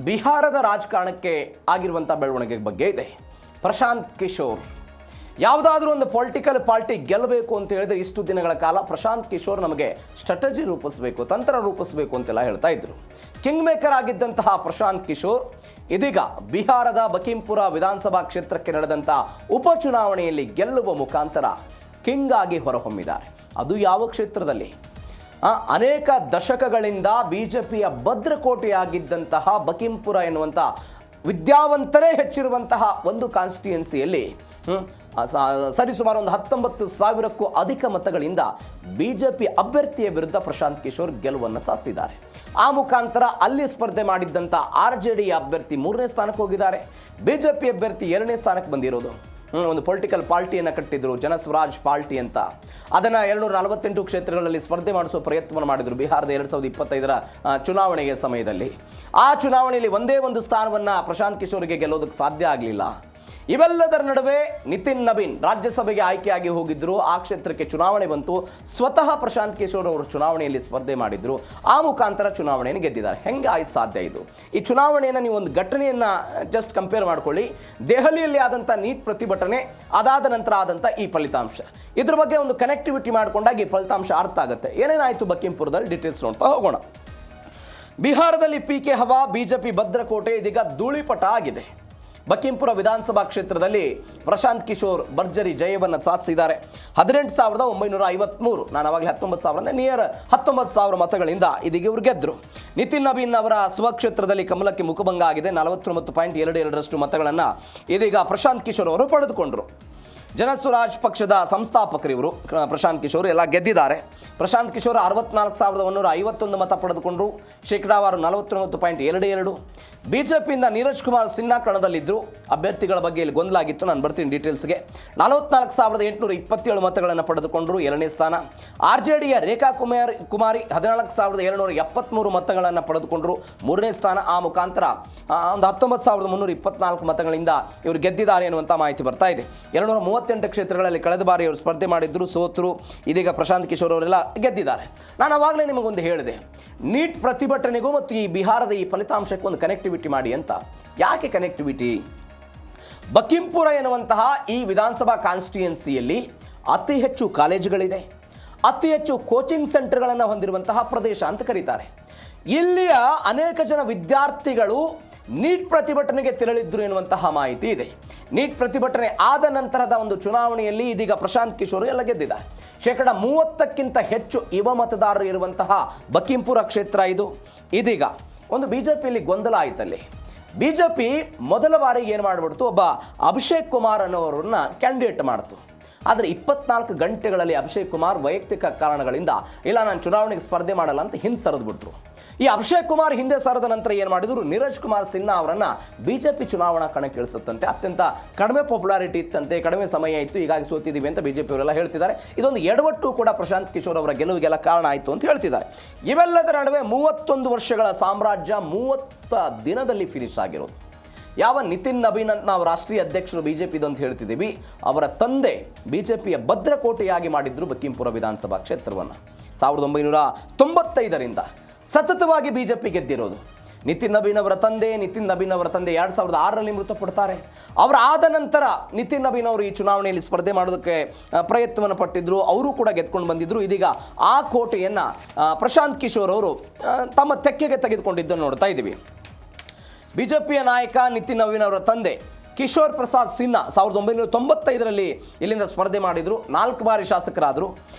ಬಿಹಾರದ ರಾಜಕಾರಣಕ್ಕೆ ಆಗಿರುವಂಥ ಬೆಳವಣಿಗೆ ಬಗ್ಗೆ ಇದೆ. ಪ್ರಶಾಂತ್ ಕಿಶೋರ್ ಯಾವುದಾದ್ರೂ ಒಂದು ಪೊಲಿಟಿಕಲ್ ಪಾರ್ಟಿ ಗೆಲ್ಲಬೇಕು ಅಂತ ಹೇಳಿದ್ರೆ ಇಷ್ಟು ದಿನಗಳ ಕಾಲ ಪ್ರಶಾಂತ್ ಕಿಶೋರ್ ನಮಗೆ ಸ್ಟ್ರಾಟಜಿ ರೂಪಿಸಬೇಕು, ತಂತ್ರ ರೂಪಿಸಬೇಕು ಅಂತೆಲ್ಲ ಹೇಳ್ತಾ ಇದ್ರು. ಕಿಂಗ್ ಮೇಕರ್ ಆಗಿದ್ದಂತಹ ಪ್ರಶಾಂತ್ ಕಿಶೋರ್ ಇದೀಗ ಬಿಹಾರದ ಬಕಿಂಪುರ ವಿಧಾನಸಭಾ ಕ್ಷೇತ್ರಕ್ಕೆ ನಡೆದಂಥ ಉಪಚುನಾವಣೆಯಲ್ಲಿ ಗೆಲ್ಲುವ ಮುಖಾಂತರ ಕಿಂಗ್ ಆಗಿ ಹೊರಹೊಮ್ಮಿದ್ದಾರೆ. ಅದು ಯಾವ ಕ್ಷೇತ್ರದಲ್ಲಿ? ಅನೇಕ ದಶಕಗಳಿಂದ ಬಿಜೆಪಿಯ ಭದ್ರಕೋಟೆಯಾಗಿದ್ದಂತಹ ಬಕಿಂಪುರ ಎನ್ನುವಂಥ ವಿದ್ಯಾವಂತರೇ ಹೆಚ್ಚಿರುವಂತಹ ಒಂದು ಕಾನ್ಸ್ಟಿಟ್ಯೂನ್ಸಿಯಲ್ಲಿ ಸರಿಸುಮಾರು ಒಂದು 19,000ಕ್ಕೂ ಅಧಿಕ ಮತಗಳಿಂದ ಬಿಜೆಪಿ ಅಭ್ಯರ್ಥಿಯ ವಿರುದ್ಧ ಪ್ರಶಾಂತ್ ಕಿಶೋರ್ ಗೆಲುವನ್ನು ಸಾಧಿಸಿದ್ದಾರೆ. ಆ ಮುಖಾಂತರ ಅಲ್ಲಿ ಸ್ಪರ್ಧೆ ಮಾಡಿದ್ದಂಥ RJD ಅಭ್ಯರ್ಥಿ 3ನೇ ಸ್ಥಾನಕ್ಕೆ ಹೋಗಿದ್ದಾರೆ. ಬಿಜೆಪಿ ಅಭ್ಯರ್ಥಿ 2ನೇ ಸ್ಥಾನಕ್ಕೆ ಬಂದಿರೋದು. ಒಂದು ಪೊಲಿಟಿಕಲ್ ಪಾರ್ಟಿಯನ್ನು ಕಟ್ಟಿದ್ರು, ಜನಸ್ವರಾಜ್ ಪಾರ್ಟಿ ಅಂತ. ಅದನ್ನು 248 ಕ್ಷೇತ್ರಗಳಲ್ಲಿ ಸ್ಪರ್ಧೆ ಮಾಡಿಸುವ ಪ್ರಯತ್ನವನ್ನು ಮಾಡಿದರು ಬಿಹಾರದ 2025ರ ಚುನಾವಣೆಯ ಸಮಯದಲ್ಲಿ. ಆ ಚುನಾವಣೆಯಲ್ಲಿ ಒಂದೇ ಒಂದು ಸ್ಥಾನವನ್ನು ಪ್ರಶಾಂತ್ ಕಿಶೋರ್ಗೆ ಗೆಲ್ಲೋದಕ್ಕೆ ಸಾಧ್ಯ ಆಗಲಿಲ್ಲ. ಇವೆಲ್ಲದರ ನಡುವೆ ನಿತಿನ್ ನಬೀನ್ ರಾಜ್ಯಸಭೆಗೆ ಆಯ್ಕೆಯಾಗಿ ಹೋಗಿದ್ದರು. ಆ ಕ್ಷೇತ್ರಕ್ಕೆ ಚುನಾವಣೆ ಬಂತು. ಸ್ವತಃ ಪ್ರಶಾಂತ್ ಕಿಶೋರ್ ಅವರು ಚುನಾವಣೆಯಲ್ಲಿ ಸ್ಪರ್ಧೆ ಮಾಡಿದ್ರು. ಆ ಮುಖಾಂತರ ಚುನಾವಣೆಯನ್ನು ಗೆದ್ದಿದ್ದಾರೆ. ಹೆಂಗೆ ಆಯ್ತು ಸಾಧ್ಯ ಇದು? ಈ ಚುನಾವಣೆಯನ್ನು ನೀವು ಒಂದು ಘಟನೆಯನ್ನು ಜಸ್ಟ್ ಕಂಪೇರ್ ಮಾಡ್ಕೊಳ್ಳಿ. ದೆಹಲಿಯಲ್ಲಿ ಆದಂಥ ನೀಟ್ ಪ್ರತಿಭಟನೆ, ಅದಾದ ನಂತರ ಆದಂಥ ಈ ಫಲಿತಾಂಶ, ಇದ್ರ ಬಗ್ಗೆ ಒಂದು ಕನೆಕ್ಟಿವಿಟಿ ಮಾಡಿಕೊಂಡಾಗ ಈ ಫಲಿತಾಂಶ ಅರ್ಥ ಆಗುತ್ತೆ. ಏನೇನಾಯಿತು ಬಕಿಂಪುರದಲ್ಲಿ ಡೀಟೇಲ್ಸ್ ನೋಡ್ತಾ ಹೋಗೋಣ. ಬಿಹಾರದಲ್ಲಿ PK ಹವಾ, ಬಿಜೆಪಿ ಭದ್ರಕೋಟೆ ಇದೀಗ ಧೂಳಿಪಟ ಆಗಿದೆ. ಬಕಿಂಪುರ ವಿಧಾನಸಭಾ ಕ್ಷೇತ್ರದಲ್ಲಿ ಪ್ರಶಾಂತ್ ಕಿಶೋರ್ ಭರ್ಜರಿ ಜಯವನ್ನು ಸಾಧಿಸಿದ್ದಾರೆ. 18,953, ನಾನು ಅವಾಗಲೇ 19,000 ನಿಯರ್ 19,000 ಮತಗಳಿಂದ ಇದೀಗ ಇವರು ಗೆದ್ದರು. ನಿತಿನ್ ನಬೀನ್ ಅವರ ಸ್ವಕ್ಷೇತ್ರದಲ್ಲಿ ಕಮಲಕ್ಕೆ ಮುಖಭಂಗ ಆಗಿದೆ. 49.22% ಮತಗಳನ್ನು ಇದೀಗ ಪ್ರಶಾಂತ್ ಕಿಶೋರ್ ಅವರು ಪಡೆದುಕೊಂಡರು. ಜನಸ್ವರಾಜ್ ಪಕ್ಷದ ಸಂಸ್ಥಾಪಕರು ಇವರು ಪ್ರಶಾಂತ್ ಕಿಶೋರ್ ಎಲ್ಲ ಗೆದ್ದಿದ್ದಾರೆ. ಪ್ರಶಾಂತ್ ಕಿಶೋರ್ 64,151 ಮತ ಪಡೆದುಕೊಂಡರು, ಶೇಕಡಾವಾರು 49.22. ಬಿಜೆಪಿಯಿಂದ ನೀರಜ್ ಕುಮಾರ್ ಸಿನ್ಹಾ ಕಣದಲ್ಲಿದ್ದರು. ಅಭ್ಯರ್ಥಿಗಳ ಬಗ್ಗೆ ಇಲ್ಲಿ ಗೊಂದಲ ಆಗಿತ್ತು, ನಾನು ಬರ್ತೀನಿ ಡೀಟೇಲ್ಸ್ಗೆ. 44,827 ಮತಗಳನ್ನು ಪಡೆದುಕೊಂಡರು, 2ನೇ ಸ್ಥಾನ. RJDಯ ರೇಖಾ ಕುಮಾರಿ 14,773 ಮತಗಳನ್ನು ಪಡೆದುಕೊಂಡರು, 3ನೇ ಸ್ಥಾನ. ಆ ಮುಖಾಂತರ ಒಂದು 19,324 ಮತಗಳಿಂದ ಇವರು ಗೆದ್ದಿದ್ದಾರೆ ಎನ್ನುವಂಥ ಮಾಹಿತಿ ಬರ್ತಾ ಇದೆ. 238 ಕ್ಷೇತ್ರಗಳಲ್ಲಿ ಕಳೆದ ಬಾರಿ ಅವರು ಸ್ಪರ್ಧೆ ಮಾಡಿದ್ರು, ಸೋತರು. ಇದೀಗ ಪ್ರಶಾಂತ್ ಕಿಶೋರ್ ಅವರೆಲ್ಲ ಗೆದ್ದಿದ್ದಾರೆ. ನಾನು ಆವಾಗಲೇ ನಿಮಗೊಂದು ಹೇಳಿದೆ, ನೀಟ್ ಪ್ರತಿಭಟನೆಗೂ ಮತ್ತು ಈ ಬಿಹಾರದ ಈ ಫಲಿತಾಂಶಕ್ಕೂ ಒಂದು ಕನೆಕ್ಟಿವಿಟಿ ಮಾಡಿ ಅಂತ. ಯಾಕೆ ಕನೆಕ್ಟಿವಿಟಿ? ಬಕಿಂಪುರ ಎನ್ನುವಂತಹ ಈ ವಿಧಾನಸಭಾ ಕಾನ್ಸ್ಟಿಟ್ಯೂನ್ಸಿಯಲ್ಲಿ ಅತಿ ಹೆಚ್ಚು ಕಾಲೇಜುಗಳಿದೆ, ಅತಿ ಹೆಚ್ಚು ಕೋಚಿಂಗ್ ಸೆಂಟರ್ಗಳನ್ನು ಹೊಂದಿರುವಂತಹ ಪ್ರದೇಶ ಅಂತ ಕರೀತಾರೆ. ಇಲ್ಲಿಯ ಅನೇಕ ಜನ ವಿದ್ಯಾರ್ಥಿಗಳು ನೀಟ್ ಪ್ರತಿಭಟನೆಗೆ ತೆರಳಿದ್ರು ಎನ್ನುವಂತಹ ಮಾಹಿತಿ ಇದೆ. ನೀಟ್ ಪ್ರತಿಭಟನೆ ಆದ ನಂತರದ ಒಂದು ಚುನಾವಣೆಯಲ್ಲಿ ಇದೀಗ ಪ್ರಶಾಂತ್ ಕಿಶೋರ್ ಎಲ್ಲ ಗೆದ್ದಿದ್ದಾರೆ. 30%ಕ್ಕಿಂತ ಹೆಚ್ಚು ಯುವ ಮತದಾರರು ಇರುವಂತಹ ಬಕಿಂಪುರ ಕ್ಷೇತ್ರ ಇದು. ಇದೀಗ ಒಂದು ಬಿಜೆಪಿಯಲ್ಲಿ ಗೊಂದಲ ಆಯ್ತಲ್ಲಿ. ಬಿಜೆಪಿ ಮೊದಲ ಬಾರಿಗೆ ಏನು ಮಾಡಿಬಿಡ್ತು, ಒಬ್ಬ ಅಭಿಷೇಕ್ ಕುಮಾರ್ ಅನ್ನೋರನ್ನ ಕ್ಯಾಂಡಿಡೇಟ್ ಮಾಡ್ತು. ಆದರೆ 24 ಗಂಟೆಗಳಲ್ಲಿ ಅಭಿಷೇಕ್ ಕುಮಾರ್ ವೈಯಕ್ತಿಕ ಕಾರಣಗಳಿಂದ ಇಲ್ಲ, ನಾನು ಚುನಾವಣೆಗೆ ಸ್ಪರ್ಧೆ ಮಾಡಲ್ಲ ಅಂತ ಹಿಂದೆ ಸರಿದ್ಬಿಟ್ರು. ಈ ಅಭಿಷೇಕ್ ಕುಮಾರ್ ಹಿಂದೆ ಸರದ ನಂತರ ಏನು ಮಾಡಿದ್ರು, ನೀರಜ್ ಕುಮಾರ್ ಸಿನ್ಹಾ ಅವರನ್ನು ಬಿಜೆಪಿ ಚುನಾವಣಾ ಕಣಕ್ಕೆ ಇಳಿಸುತ್ತಂತೆ. ಅತ್ಯಂತ ಕಡಿಮೆ ಪಾಪ್ಯುಲಾರಿಟಿ ಇತ್ತಂತೆ, ಕಡಿಮೆ ಸಮಯ ಇತ್ತು, ಹೀಗಾಗಿ ಸೋತಿದ್ದೀವಿ ಅಂತ ಬಿಜೆಪಿ ಅವರೆಲ್ಲ ಹೇಳ್ತಿದ್ದಾರೆ. ಇದೊಂದು ಎಡವಟ್ಟು ಕೂಡ ಪ್ರಶಾಂತ್ ಕಿಶೋರ್ ಅವರ ಗೆಲುವಿಗೆಲ್ಲ ಕಾರಣ ಆಯಿತು ಅಂತ ಹೇಳ್ತಿದ್ದಾರೆ. ಇವೆಲ್ಲದರ ನಡುವೆ 31 ವರ್ಷಗಳ ಸಾಮ್ರಾಜ್ಯ 30 ದಿನದಲ್ಲಿ ಫಿನಿಶ್ ಆಗಿರೋದು. ಯಾವ ನಿತಿನ್ ನಬೀನ್ ಅಂತ ನಾವು ರಾಷ್ಟ್ರೀಯ ಅಧ್ಯಕ್ಷರು ಬಿಜೆಪಿದು ಅಂತ ಹೇಳ್ತಿದ್ದೀವಿ, ಅವರ ತಂದೆ ಬಿಜೆಪಿಯ ಭದ್ರಕೋಟೆಯಾಗಿ ಮಾಡಿದ್ರು ಬಕಿಂಪುರ ವಿಧಾನಸಭಾ ಕ್ಷೇತ್ರವನ್ನು. 1995ರಿಂದ ಸತತವಾಗಿ ಬಿಜೆಪಿ ಗೆದ್ದಿರೋದು. ನಿತಿನ್ ನಬೀನ್ ಅವರ ತಂದೆ 2006ರಲ್ಲಿ ಮೃತಪಡ್ತಾರೆ. ಅವರು ಆದ ನಂತರ ನಿತಿನ್ ನಬೀನ್ ಅವರು ಈ ಚುನಾವಣೆಯಲ್ಲಿ ಸ್ಪರ್ಧೆ ಮಾಡೋದಕ್ಕೆ ಪ್ರಯತ್ನವನ್ನು ಪಟ್ಟಿದ್ರು, ಅವರು ಕೂಡ ಗೆದ್ಕೊಂಡು ಬಂದಿದ್ರು. ಇದೀಗ ಆ ಕೋಟೆಯನ್ನು ಪ್ರಶಾಂತ್ ಕಿಶೋರ್ ಅವರು ತಮ್ಮ ತೆಕ್ಕೆಗೆ ತೆಗೆದುಕೊಂಡಿದ್ದನ್ನು ನೋಡ್ತಾ ಇದ್ದೀವಿ. ಬಿಜೆಪಿಯ ನಾಯಕ ನಿತಿನ್ ನಬೀನ್ ಅವರ ತಂದೆ ಕಿಶೋರ್ ಪ್ರಸಾದ್ ಸಿನ್ಹಾ 1995ರಲ್ಲಿ ಇಲ್ಲಿಂದ ಸ್ಪರ್ಧೆ ಮಾಡಿದರು, 4 ಬಾರಿ ಶಾಸಕರಾದರು.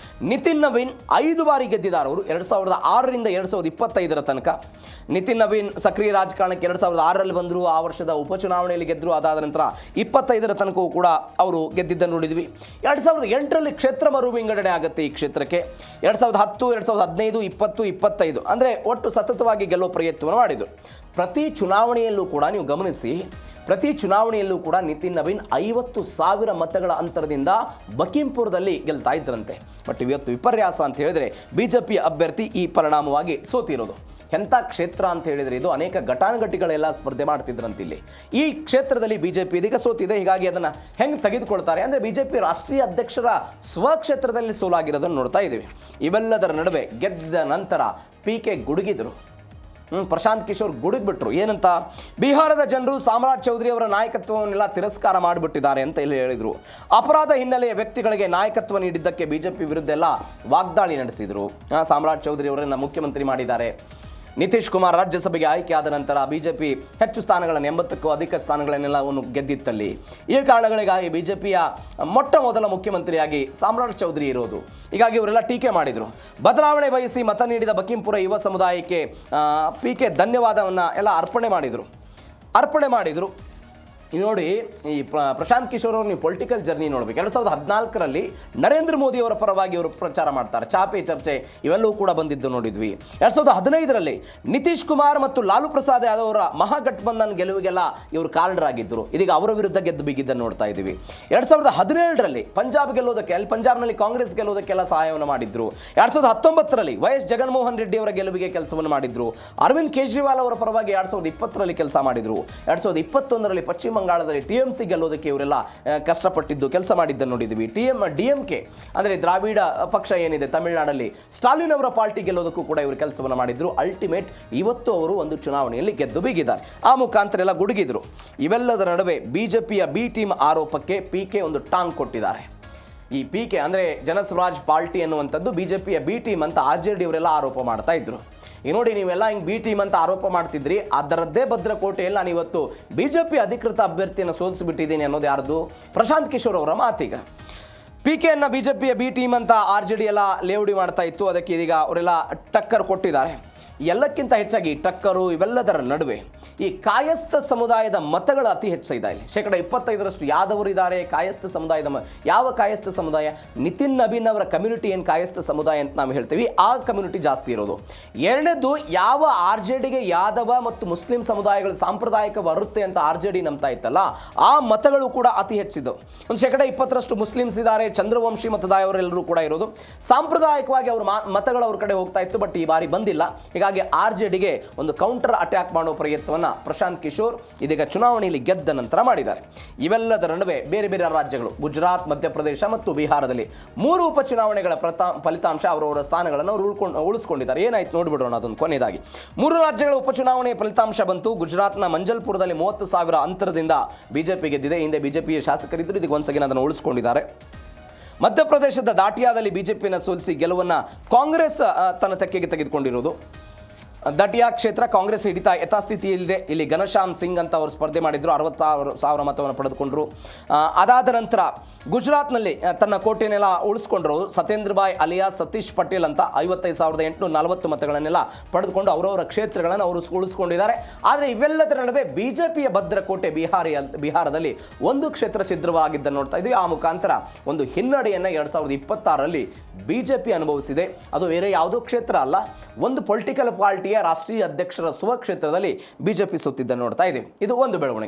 ನಿತಿನ್ ನಬೀನ್ 5 ಬಾರಿ ಗೆದ್ದಿದ್ದಾರೆ. ಅವರು 2006ರಿಂದ 2025ರ ತನಕ. ನಿತಿನ್ ನಬೀನ್ ಸಕ್ರಿಯ ರಾಜಕಾರಣಕ್ಕೆ 2006ರಲ್ಲಿ ಬಂದರು, ಆ ವರ್ಷದ ಉಪಚುನಾವಣೆಯಲ್ಲಿ ಗೆದ್ದರು. ಅದಾದ ನಂತರ 25ರ ತನಕವೂ ಕೂಡ ಅವರು ಗೆದ್ದಿದ್ದನ್ನು ನೋಡಿದ್ವಿ. 2008ರಲ್ಲಿ ಕ್ಷೇತ್ರ ಮರು ವಿಂಗಡಣೆ ಆಗುತ್ತೆ ಈ ಕ್ಷೇತ್ರಕ್ಕೆ. 2010, 2015, 20, 25 ಅಂದರೆ ಒಟ್ಟು ಸತತವಾಗಿ ಗೆಲ್ಲುವ ಪ್ರಯತ್ನವನ್ನು ಮಾಡಿದರು. ಪ್ರತಿ ಚುನಾವಣೆಯಲ್ಲೂ ಕೂಡ ನೀವು ಗಮನಿಸಿ, ಪ್ರತಿ ಚುನಾವಣೆಯಲ್ಲೂ ಕೂಡ ನಿತಿನ್ ನಬೀನ್ 50,000 ಮತಗಳ ಅಂತರದಿಂದ ಬಕಿಂಪುರದಲ್ಲಿ ಗೆಲ್ತಾ ಇದ್ರಂತೆ. ಬಟ್ ಇವತ್ತು ವಿಪರ್ಯಾಸ ಅಂತ ಹೇಳಿದರೆ ಬಿಜೆಪಿ ಅಭ್ಯರ್ಥಿ ಈ ಪರಿಣಾಮವಾಗಿ ಸೋತಿರೋದು. ಎಂಥ ಕ್ಷೇತ್ರ ಅಂತ ಹೇಳಿದರೆ ಇದು ಅನೇಕ ಘಟಾನುಘಟಿಗಳೆಲ್ಲ ಸ್ಪರ್ಧೆ ಮಾಡ್ತಿದ್ರಂತೆ. ಇಲ್ಲಿ ಈ ಕ್ಷೇತ್ರದಲ್ಲಿ ಬಿಜೆಪಿ ಇದೀಗ ಸೋತಿದೆ. ಹೀಗಾಗಿ ಅದನ್ನು ಹೆಂಗೆ ತೆಗೆದುಕೊಳ್ತಾರೆ ಅಂದರೆ ಬಿಜೆಪಿ ರಾಷ್ಟ್ರೀಯ ಅಧ್ಯಕ್ಷರ ಸ್ವಕ್ಷೇತ್ರದಲ್ಲಿ ಸೋಲಾಗಿರೋದನ್ನು ನೋಡ್ತಾ ಇದ್ದೀವಿ. ಇವೆಲ್ಲದರ ನಡುವೆ ಗೆದ್ದ ನಂತರ PK ಗುಡುಗಿದರು. ಪ್ರಶಾಂತ್ ಕಿಶೋರ್ ಗುಡುಗ್ಬಿಟ್ರು. ಏನಂತ? ಬಿಹಾರದ ಜನರು ಸಾಮ್ರಾಟ್ ಚೌಧರಿ ಅವರ ನಾಯಕತ್ವವನ್ನೆಲ್ಲ ತಿರಸ್ಕಾರ ಮಾಡಿಬಿಟ್ಟಿದ್ದಾರೆ ಅಂತ ಇಲ್ಲಿ ಹೇಳಿದರು. ಅಪರಾಧ ಹಿನ್ನೆಲೆಯ ವ್ಯಕ್ತಿಗಳಿಗೆ ನಾಯಕತ್ವ ನೀಡಿದ್ದಕ್ಕೆ ಬಿಜೆಪಿ ವಿರುದ್ಧ ಎಲ್ಲ ವಾಗ್ದಾಳಿ ನಡೆಸಿದರು. ಸಾಮ್ರಾಟ್ ಚೌಧರಿ ಅವರನ್ನು ಮುಖ್ಯಮಂತ್ರಿ ಮಾಡಿದ್ದಾರೆ. ನಿತೀಶ್ ಕುಮಾರ್ ರಾಜ್ಯಸಭೆಗೆ ಆಯ್ಕೆಯಾದ ನಂತರ ಬಿಜೆಪಿ ಹೆಚ್ಚು ಸ್ಥಾನಗಳನ್ನು 80ಕ್ಕೂ ಅಧಿಕ ಸ್ಥಾನಗಳನ್ನೆಲ್ಲವನ್ನು ಗೆದ್ದಿತ್ತಲ್ಲಿ. ಈ ಕಾರಣಗಳಿಗಾಗಿ ಬಿಜೆಪಿಯ ಮೊಟ್ಟ ಮೊದಲ ಮುಖ್ಯಮಂತ್ರಿಯಾಗಿ ಸಾಮ್ರಾಟ್ ಚೌಧರಿ ಇರೋದು. ಹೀಗಾಗಿ ಇವರೆಲ್ಲ ಟೀಕೆ ಮಾಡಿದರು. ಬದಲಾವಣೆ ಬಯಸಿ ಮತ ನೀಡಿದ ಬಕಿಂಪುರ ಯುವ ಸಮುದಾಯಕ್ಕೆ PK ಧನ್ಯವಾದವನ್ನು ಎಲ್ಲ ಅರ್ಪಣೆ ಮಾಡಿದರು. ನೋಡಿ, ಈ ಪ್ರಶಾಂತ್ ಕಿಶೋರ್ ಅವರು ನೀವು ಪೊಲಿಟಿಕಲ್ ಜರ್ನಿ ನೋಡಬೇಕು. 2014ರಲ್ಲಿ ನರೇಂದ್ರ ಮೋದಿ ಅವರ ಪರವಾಗಿ ಅವರು ಪ್ರಚಾರ ಮಾಡ್ತಾರೆ. ಚಾಪೆ ಚರ್ಚೆ ಇವೆಲ್ಲವೂ ಕೂಡ ಬಂದಿದ್ದು ನೋಡಿದ್ವಿ. 2015ರಲ್ಲಿ ನಿತೀಶ್ ಕುಮಾರ್ ಮತ್ತು ಲಾಲು ಪ್ರಸಾದ್ ಯಾದವ್ ಅವರ ಮಹಾಗಠಬಂಧನ್ ಗೆಲುವಿಗೆಲ್ಲ ಇವರು ಕಾರಣರಾಗಿದ್ದರು. ಇದೀಗ ಅವರ ವಿರುದ್ಧ ಗೆದ್ದು ಬಿಗಿದ್ದನ್ನು ನೋಡ್ತಾ ಇದ್ದೀವಿ. 2017ರಲ್ಲಿ ಪಂಜಾಬ್ ಗೆಲ್ಲೋದಕ್ಕೆ, ಅಲ್ಲಿ ಪಂಜಾಬ್ನಲ್ಲಿ ಕಾಂಗ್ರೆಸ್ ಗೆಲ್ಲೋದಕ್ಕೆಲ್ಲ ಸಹಾಯವನ್ನು ಮಾಡಿದ್ರು. 2019ರಲ್ಲಿ YS ಜಗನ್ಮೋಹನ್ ರೆಡ್ಡಿ ಅವರ ಗೆಲುವಿಗೆ ಕೆಲಸವನ್ನು ಮಾಡಿದ್ರು. ಅರವಿಂದ್ ಕೇಜ್ರಿವಾಲ್ ಅವರ ಪರವಾಗಿ 2020ರಲ್ಲಿ ಕೆಲಸ ಮಾಡಿದ್ರು. 2021ರಲ್ಲಿ ಪಶ್ಚಿಮ ಬಂಗಾಳದಲ್ಲಿ TMC ಗೆಲ್ಲೋದಕ್ಕೆ ಇವರೆಲ್ಲ ಕಷ್ಟಪಟ್ಟಿದ್ದು, ಕೆಲಸ ಮಾಡಿದ್ದನ್ನು ನೋಡಿದ್ವಿ. DMK ಅಂದರೆ ದ್ರಾವಿಡ ಪಕ್ಷ ಏನಿದೆ ತಮಿಳುನಾಡಲ್ಲಿ, ಸ್ಟಾಲಿನ್ ಅವರ ಪಾರ್ಟಿ ಗೆಲ್ಲೋದಕ್ಕೂ ಕೂಡ ಇವರು ಕೆಲಸವನ್ನು ಮಾಡಿದ್ರು. ಅಲ್ಟಿಮೇಟ್ ಇವತ್ತು ಅವರು ಒಂದು ಚುನಾವಣೆಯಲ್ಲಿ ಗೆದ್ದು ಬೀಗಿದ್ದಾರೆ. ಆ ಮುಖಾಂತರ ಎಲ್ಲ ಗುಡುಗಿದ್ರು. ಇವೆಲ್ಲದರ ನಡುವೆ ಬಿಜೆಪಿಯ B ಟೀಮ್ ಆರೋಪಕ್ಕೆ PK ಒಂದು ಟಾಂಗ್ ಕೊಟ್ಟಿದ್ದಾರೆ. ಈ PK ಅಂದರೆ ಜನಸ್ವರಾಜ್ ಪಾರ್ಟಿ ಅನ್ನುವಂಥದ್ದು ಬಿಜೆಪಿಯ B ಟೀಮ್ ಅಂತ RJD ಅವರೆಲ್ಲ ಆರೋಪ ಮಾಡ್ತಾ ಇದ್ರು. ಈ ನೋಡಿ, ನೀವೆಲ್ಲ ಹಿಂಗೆ B ಟೀಮ್ ಅಂತ ಆರೋಪ ಮಾಡ್ತಿದ್ರಿ, ಅದರದ್ದೇ ಭದ್ರಕೋಟೆಯಲ್ಲಿ ನಾನು ಇವತ್ತು ಬಿಜೆಪಿ ಅಧಿಕೃತ ಅಭ್ಯರ್ಥಿಯನ್ನು ಸೋಲಿಸಿಬಿಟ್ಟಿದ್ದೀನಿ ಅನ್ನೋದು ಯಾರ್ದು? ಪ್ರಶಾಂತ್ ಕಿಶೋರ್ ಅವರ ಮಾತೀಗ. PKಯನ್ನು ಬಿಜೆಪಿಯ B ಟೀಮ್ ಅಂತ RJD ಎಲ್ಲ ಲೇವಡಿ ಮಾಡ್ತಾ ಇತ್ತು. ಅದಕ್ಕೆ ಇದೀಗ ಅವರೆಲ್ಲ ಟಕ್ಕರ್ ಕೊಟ್ಟಿದ್ದಾರೆ. ಎಲ್ಲಕ್ಕಿಂತ ಹೆಚ್ಚಾಗಿ ಟಕ್ಕರು ಇವೆಲ್ಲದರ ನಡುವೆ ಈ ಕಾಯಸ್ಥ ಸಮುದಾಯದ ಮತಗಳು ಅತಿ ಹೆಚ್ಚಿದೆ. ಇಲ್ಲಿ 25% ಯಾದವರು ಇದ್ದಾರೆ. ಕಾಯಸ್ಥ ಸಮುದಾಯದ ಯಾವ ಕಾಯಸ್ಥ ಸಮುದಾಯ? ನಿತಿನ್ ನಬೀನ್ ಅವರ ಕಮ್ಯುನಿಟಿ ಏನು ಕಾಯಸ್ಥ ಸಮುದಾಯ ಅಂತ ನಾವು ಹೇಳ್ತೀವಿ, ಆ ಕಮ್ಯುನಿಟಿ ಜಾಸ್ತಿ ಇರೋದು. ಎರಡನೇದು, ಯಾವ RJDಗೆ ಯಾದವ ಮತ್ತು ಮುಸ್ಲಿಂ ಸಮುದಾಯಗಳು ಸಾಂಪ್ರದಾಯಿಕ ಬರುತ್ತೆ ಅಂತ RJD ನಂಬ್ತಾ ಇತ್ತಲ್ಲ, ಆ ಮತಗಳು ಕೂಡ ಅತಿ ಹೆಚ್ಚಿದ್ದು. ಒಂದು 20% ಮುಸ್ಲಿಮ್ಸ್ ಇದ್ದಾರೆ. ಚಂದ್ರವಂಶಿ ಮತದಾರರೆಲ್ಲರೂ ಕೂಡ ಇರೋದು. ಸಾಂಪ್ರದಾಯಿಕವಾಗಿ ಅವ್ರ ಮತಗಳು ಅವ್ರ ಕಡೆ ಹೋಗ್ತಾ ಇತ್ತು. ಬಟ್ ಈ ಬಾರಿ ಬಂದಿಲ್ಲ. ಹೀಗಾಗಿ RJDಗೆ ಒಂದು ಕೌಂಟರ್ ಅಟ್ಯಾಕ್ ಮಾಡೋ ಪ್ರಯತ್ನವನ್ನು ಪ್ರಶಾಂತ್ ಕಿಶೋರ್ ಇದೀಗ ಚುನಾವಣೆಯಲ್ಲಿ ಗೆದ್ದ ನಂತರ ಮಾಡಿದ್ದಾರೆ. ಇವೆಲ್ಲದರ ನಡುವೆ ಬೇರೆ ಬೇರೆ ರಾಜ್ಯಗಳು, ಗುಜರಾತ್, ಮಧ್ಯಪ್ರದೇಶ ಮತ್ತು ಬಿಹಾರದಲ್ಲಿ 3 ಉಪಚುನಾವಣೆಗಳ ಫಲಿತಾಂಶ ಅವರವರ ಸ್ಥಾನಗಳನ್ನು ಅವರು ಉಳಿಸ್ಕೊಂಡಿದ್ದಾರೆ. ಏನಾಯ್ತು ನೋಡ್ಬಿಡೋಣ ಅದೊಂದು ಕೊನೆಯದಾಗಿ. 3 ರಾಜ್ಯಗಳ ಉಪಚುನಾವಣೆಯ ಫಲಿತಾಂಶ ಬಂತು. ಗುಜರಾತ್ನ ಮಂಜಲ್ಪುರದಲ್ಲಿ 30,000 ಅಂತರದಿಂದ ಬಿಜೆಪಿ ಗೆದ್ದಿದೆ. ಹಿಂದೆ ಬಿಜೆಪಿಯ ಶಾಸಕರಿದ್ದರು, ಇದೀಗ ಒಂದ್ಸಗಿನ ಅದನ್ನು ಉಳಿಸ್ಕೊಂಡಿದ್ದಾರೆ. ಮಧ್ಯಪ್ರದೇಶದ ದಾಟಿಯಾದಲ್ಲಿ ಬಿಜೆಪಿಯನ್ನು ಸೋಲಿಸಿ ಗೆಲುವನ್ನು ಕಾಂಗ್ರೆಸ್ ತನ್ನ ತೆಕ್ಕೆಗೆ ತೆಗೆದುಕೊಂಡಿರುವುದು. ದಟಿಯಾ ಕ್ಷೇತ್ರ ಕಾಂಗ್ರೆಸ್ ಹಿಡಿತ ಯಥಾಸ್ಥಿತಿಯಿಲ್ಲದೆ. ಇಲ್ಲಿ ಘನಶ್ಯಾಮ್ ಸಿಂಗ್ ಅಂತ ಅವರು ಸ್ಪರ್ಧೆ ಮಾಡಿದ್ರು, 60,000 ಮತವನ್ನು ಪಡೆದುಕೊಂಡ್ರು. ಅದಾದ ನಂತರ ಗುಜರಾತ್ನಲ್ಲಿ ತನ್ನ ಕೋಟೆನೆಲ್ಲ ಉಳಿಸ್ಕೊಂಡ್ರು. ಸತೇಂದ್ರ ಭಾಯ್ ಅಲಿಯಾ ಸತೀಶ್ ಪಟೇಲ್ ಅಂತ 55,840 ಮತಗಳನ್ನೆಲ್ಲ ಪಡೆದುಕೊಂಡು ಅವರವರ ಕ್ಷೇತ್ರಗಳನ್ನು ಅವರು ಉಳಿಸ್ಕೊಂಡಿದ್ದಾರೆ. ಆದರೆ ಇವೆಲ್ಲದರ ನಡುವೆ ಬಿಜೆಪಿಯ ಭದ್ರಕೋಟೆ ಬಿಹಾರದಲ್ಲಿ ಒಂದು ಕ್ಷೇತ್ರ ಛಿದ್ರವಾಗಿದ್ದನ್ನು ನೋಡ್ತಾ ಇದ್ವಿ. ಆ ಮುಖಾಂತರ ಒಂದು ಹಿನ್ನಡೆಯನ್ನು 2026ರಲ್ಲಿ ಬಿಜೆಪಿ ಅನುಭವಿಸಿದೆ. ಅದು ಬೇರೆ ಯಾವುದೋ ಕ್ಷೇತ್ರ ಅಲ್ಲ, ಒಂದು ಪೊಲಿಟಿಕಲ್ ಪಾರ್ಟಿಯ ರಾಷ್ಟ್ರೀಯ ಅಧ್ಯಕ್ಷರ ಸ್ವಕ್ಷೇತ್ರದಲ್ಲಿ ಬಿಜೆಪಿ ಸೋತಿದ್ದನ್ನು ನೋಡ್ತಾ ಇದ್ದೀವಿ. ಇದು ಒಂದು ಬೆಳವಣಿಗೆ.